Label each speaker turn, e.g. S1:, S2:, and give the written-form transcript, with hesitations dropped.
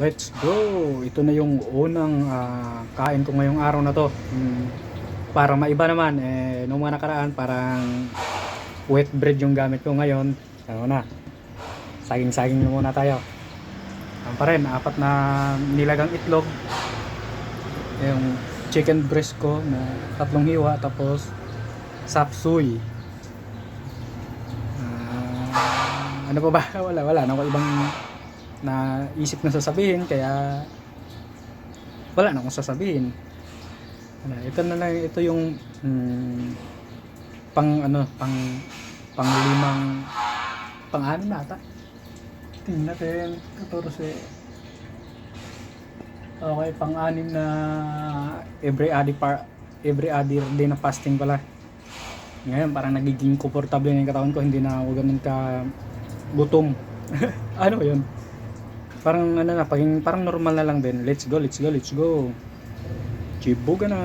S1: Let's go! Ito na yung unang kain ko ngayong araw na to. Para maiba naman, nung mga nakaraan parang wet bread yung gamit ko ngayon. Ano na, saging-saging na muna tayo. Ano pa rin, 4 na nilagang itlog. Yung chicken breast ko na 3 hiwa, tapos sapsuy. Ano pa ba? Wala na ako ibang na isip na sasabihin, kaya wala na akong sasabihin. Ito na lang, ito yung pang 5 na ata. Tingnan natin, 14. Okay, pang-6 na every other day na fasting pala. Ngayon parang nagiging komportable na yung katawan ko, hindi na ako ganun ka gutom. Ano yun? Parang parang normal na lang din. Let's go. Chibuga na.